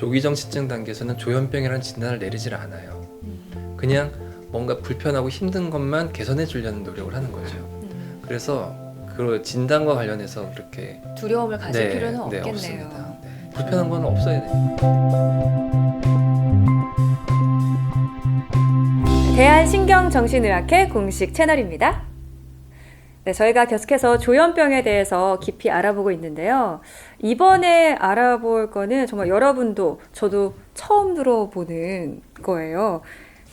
조기정신증 단계에서는 조현병이라는 진단을 내리질 않아요. 그냥 뭔가 불편하고 힘든 것만 개선해 주려는 노력을 하는 거죠. 그래서 그 진단과 관련해서 그렇게 두려움을 가질 필요는 네, 없겠네요. 없습니다. 네. 불편한 건 없어야 돼요. 대한신경정신의학회 공식 채널입니다. 네, 저희가 계속해서 조현병에 대해서 깊이 알아보고 있는데요. 이번에 알아볼 거는 정말 여러분도 저도 처음 들어보는 거예요.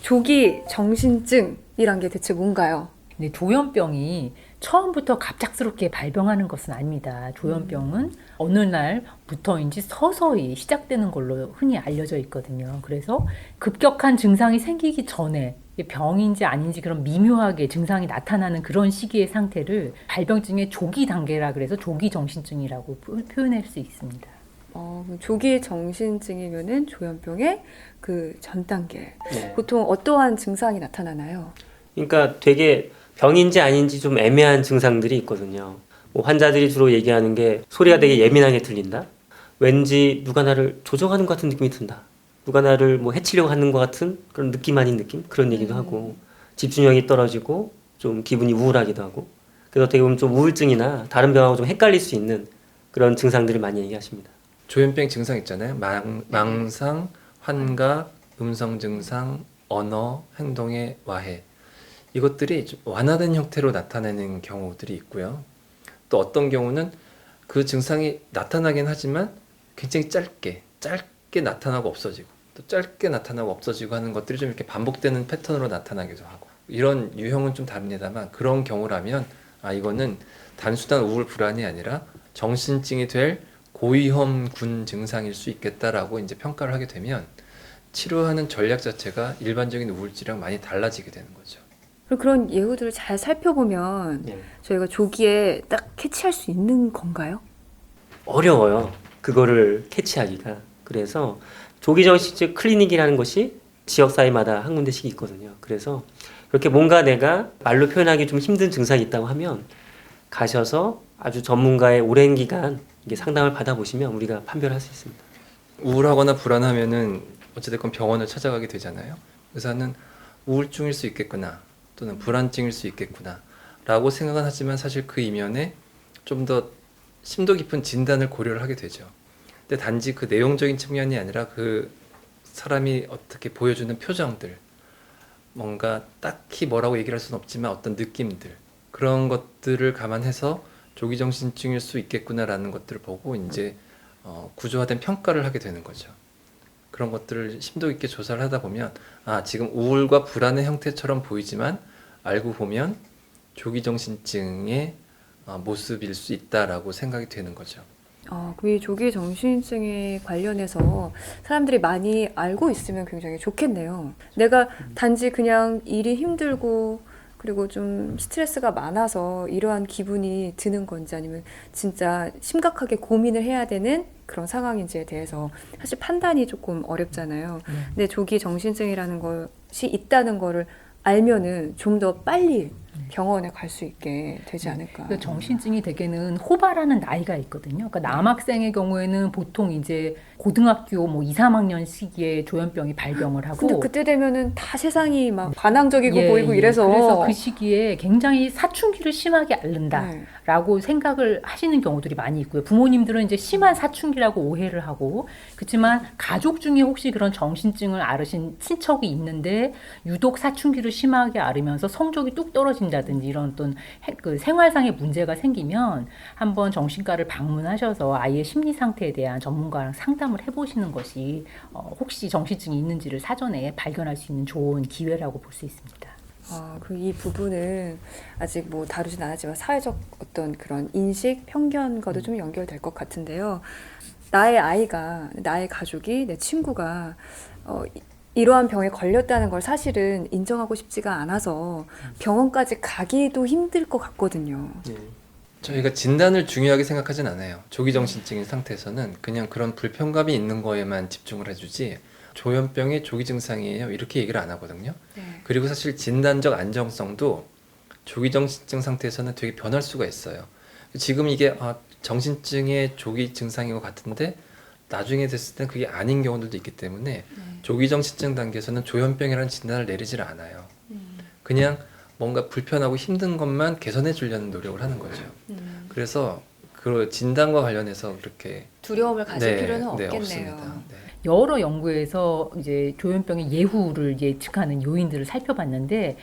조기 정신증이란 게 대체 뭔가요? 근데 조현병이 처음부터 갑작스럽게 발병하는 것은 아닙니다. 조현병은 어느 날부터인지 서서히 시작되는 걸로 흔히 알려져 있거든요. 그래서 급격한 증상이 생기기 전에 병인지 아닌지 그런 미묘하게 증상이 나타나는 그런 시기의 상태를 발병증의 조기 단계라 그래서 조기 정신증이라고 표현할 수 있습니다. 조기 정신증이면은 조현병의 그 전 단계. 네. 보통 어떠한 증상이 나타나나요? 그러니까 되게 병인지 아닌지 좀 애매한 증상들이 있거든요. 뭐 환자들이 주로 얘기하는 게 소리가 되게 예민하게 들린다. 왠지 누가 나를 조종하는 것 같은 느낌이 든다. 누가 나를 뭐 해치려고 하는 것 같은 그런 느낌 아닌 느낌? 그런 얘기도 하고 집중력이 떨어지고 좀 기분이 우울하기도 하고 그래서 어떻게 보면 좀 우울증이나 다른 병하고 좀 헷갈릴 수 있는 그런 증상들을 많이 얘기하십니다. 조현병 증상 있잖아요. 망상, 환각, 음성 증상, 언어, 행동의 와해. 이것들이 좀 완화된 형태로 나타내는 경우들이 있고요. 또 어떤 경우는 그 증상이 나타나긴 하지만 굉장히 짧게 나타나고 없어지고 또 짧게 나타나고 없어지고 하는 것들이 좀 이렇게 반복되는 패턴으로 나타나기도 하고 이런 유형은 좀 다릅니다만 그런 경우라면 이거는 단순한 우울 불안이 아니라 정신증이 될 고위험군 증상일 수 있겠다라고 이제 평가를 하게 되면 치료하는 전략 자체가 일반적인 우울증이랑 많이 달라지게 되는 거죠. 그럼 그런 예후들을 잘 살펴보면 네. 저희가 조기에 딱 캐치할 수 있는 건가요? 어려워요. 그거를 캐치하기가. 그래서 조기정신증 클리닉이라는 것이 지역사회마다 한 군데씩 있거든요. 그래서 그렇게 뭔가 내가 말로 표현하기 좀 힘든 증상이 있다고 하면 가셔서 아주 전문가의 오랜 기간 이게 상담을 받아보시면 우리가 판별할 수 있습니다. 우울하거나 불안하면은 어찌됐건 병원을 찾아가게 되잖아요. 의사는 우울증일 수 있겠구나 또는 불안증일 수 있겠구나 라고 생각은 하지만 사실 그 이면에 좀 더 심도 깊은 진단을 고려를 하게 되죠. 근데 단지 그 내용적인 측면이 아니라 그 사람이 어떻게 보여주는 표정들 뭔가 딱히 뭐라고 얘기를 할 수는 없지만 어떤 느낌들 그런 것들을 감안해서 조기정신증일 수 있겠구나라는 것들을 보고 이제 구조화된 평가를 하게 되는 거죠. 그런 것들을 심도 있게 조사를 하다 보면 지금 우울과 불안의 형태처럼 보이지만 알고 보면 조기정신증의 모습일 수 있다라고 생각이 되는 거죠. 그 조기 정신증에 관련해서 사람들이 많이 알고 있으면 굉장히 좋겠네요. 내가 단지 그냥 일이 힘들고 그리고 좀 스트레스가 많아서 이러한 기분이 드는 건지 아니면 진짜 심각하게 고민을 해야 되는 그런 상황인지에 대해서 사실 판단이 조금 어렵잖아요. 근데 조기 정신증이라는 것이 있다는 거를 알면은 좀 더 빨리 병원에 갈 수 있게 되지 않을까. 그러니까 정신증이 대개는 호발하는 나이가 있거든요. 그러니까 남학생의 경우에는 보통 이제 고등학교 뭐 2, 3학년 시기에 조현병이 발병을 하고 근데 그때 되면은 다 세상이 막 반항적이고 보이고 이래서 그래서 그 시기에 굉장히 사춘기를 심하게 앓는다라고 생각을 하시는 경우들이 많이 있고요. 부모님들은 이제 심한 사춘기라고 오해를 하고 그렇지만 가족 중에 혹시 그런 정신증을 앓으신 친척이 있는데 유독 사춘기를 심하게 앓으면서 성적이 뚝 떨어진다든지 이런 어떤 그 생활상의 문제가 생기면 한번 정신과를 방문하셔서 아이의 심리 상태에 대한 전문가랑 상담을 해보시는 것이 혹시 정신증이 있는지를 사전에 발견할 수 있는 좋은 기회라고 볼 수 있습니다. 이 부분은 아직 뭐 다루진 않았지만 사회적 어떤 그런 인식, 편견과도 좀 연결될 것 같은데요. 나의 아이가, 나의 가족이, 내 친구가 이러한 병에 걸렸다는 걸 사실은 인정하고 싶지가 않아서 병원까지 가기도 힘들 것 같거든요. 저희가 진단을 중요하게 생각하진 않아요. 조기정신증인 상태에서는 그냥 그런 불편감이 있는 거에만 집중을 해주지 조현병의 조기 증상이에요 이렇게 얘기를 안 하거든요. 그리고 사실 진단적 안정성도 조기정신증 상태에서는 되게 변할 수가 있어요. 지금 이게 정신증의 조기 증상인 것 같은데 나중에 됐을 땐 그게 아닌 경우들도 있기 때문에 조기 정신증 단계에서는 조현병이라는 진단을 내리질 않아요. 그냥 뭔가 불편하고 힘든 것만 개선해 주려는 노력을 하는 거죠. 그래서 그 진단과 관련해서 그렇게 두려움을 가질 네, 필요는 네, 없겠네요. 없습니다. 네. 여러 연구에서 이제 조현병의 예후를 예측하는 요인들을 살펴봤는데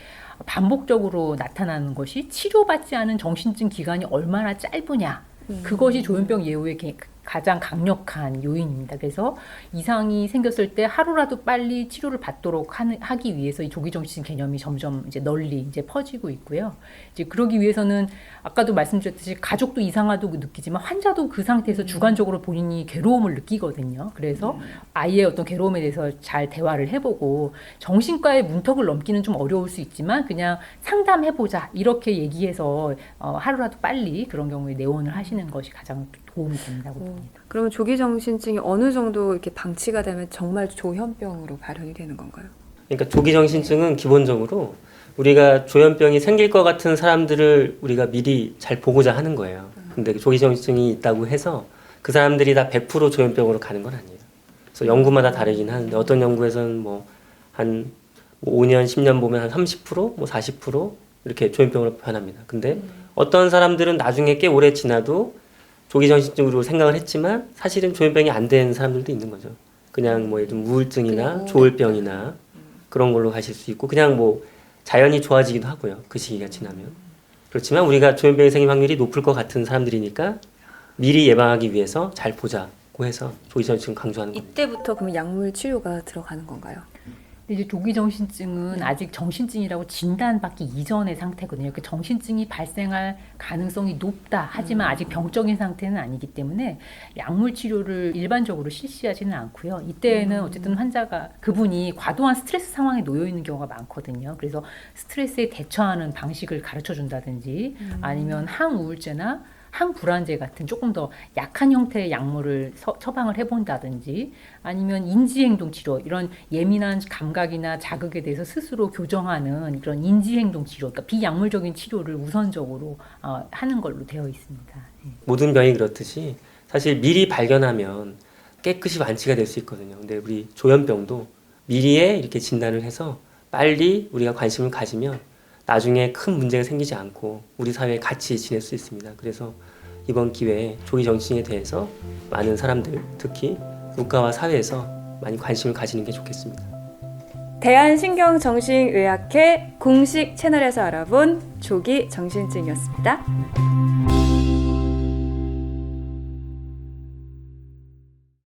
반복적으로 나타나는 것이 치료받지 않은 정신증 기간이 얼마나 짧으냐. 그것이 조현병 예후의 가장 강력한 요인입니다. 그래서 이상이 생겼을 때 하루라도 빨리 치료를 받도록 하기 위해서 이 조기정신증 개념이 점점 이제 널리 이제 퍼지고 있고요. 이제 그러기 위해서는 아까도 말씀드렸듯이 가족도 이상하다고 느끼지만 환자도 그 상태에서 주관적으로 본인이 괴로움을 느끼거든요. 그래서 아이의 어떤 괴로움에 대해서 잘 대화를 해보고 정신과의 문턱을 넘기는 좀 어려울 수 있지만 그냥 상담해보자 이렇게 얘기해서 하루라도 빨리 그런 경우에 내원을 하시는 것이 가장 도움이 된다고 봅니다. 그러면 조기 정신증이 어느 정도 이렇게 방치가 되면 정말 조현병으로 발현이 되는 건가요? 그러니까 조기 정신증은 기본적으로 우리가 조현병이 생길 것 같은 사람들을 우리가 미리 잘 보고자 하는 거예요. 근데 조기 정신증이 있다고 해서 그 사람들이 다 100% 조현병으로 가는 건 아니에요. 그래서 연구마다 다르긴 하는데 어떤 연구에서는 뭐 한 5년, 10년 보면 한 30%, 뭐 40% 이렇게 조현병으로 변합니다. 근데 어떤 사람들은 나중에 꽤 오래 지나도 조기 정신증으로 생각을 했지만 사실은 조현병이 안 된 사람들도 있는 거죠. 그냥 뭐 예를 들면 우울증이나 조울병이나 그런 걸로 가실 수 있고 그냥 뭐 자연히 좋아지기도 하고요. 그 시기가 지나면. 그렇지만 우리가 조현병이 생길 확률이 높을 것 같은 사람들이니까 미리 예방하기 위해서 잘 보자고 해서 조기 정신증 강조하는 겁니다. 이때부터 그럼 약물 치료가 들어가는 건가요? 근데 이제 조기 정신증은 아직 정신증이라고 진단받기 이전의 상태거든요. 그 정신증이 발생할 가능성이 높다. 하지만 아직 병적인 상태는 아니기 때문에 약물 치료를 일반적으로 실시하지는 않고요. 이때는 어쨌든 환자가 그분이 과도한 스트레스 상황에 놓여 있는 경우가 많거든요. 그래서 스트레스에 대처하는 방식을 가르쳐 준다든지 아니면 항우울제나 항불안제 같은 조금 더 약한 형태의 약물을 처방을 해본다든지 아니면 인지행동 치료 이런 예민한 감각이나 자극에 대해서 스스로 교정하는 그런 인지행동 치료 그러니까 비약물적인 치료를 우선적으로 하는 걸로 되어 있습니다. 모든 병이 그렇듯이 사실 미리 발견하면 깨끗이 완치가 될 수 있거든요. 근데 우리 조현병도 미리에 이렇게 진단을 해서 빨리 우리가 관심을 가지면 나중에 큰 문제가 생기지 않고 우리 사회에 같이 지낼 수 있습니다. 그래서 이번 기회에 조기 정신에 대해서 많은 사람들, 특히 국가와 사회에서 많이 관심을 가지는 게 좋겠습니다. 대한신경정신의학회 공식 채널에서 알아본 조기 정신증이었습니다.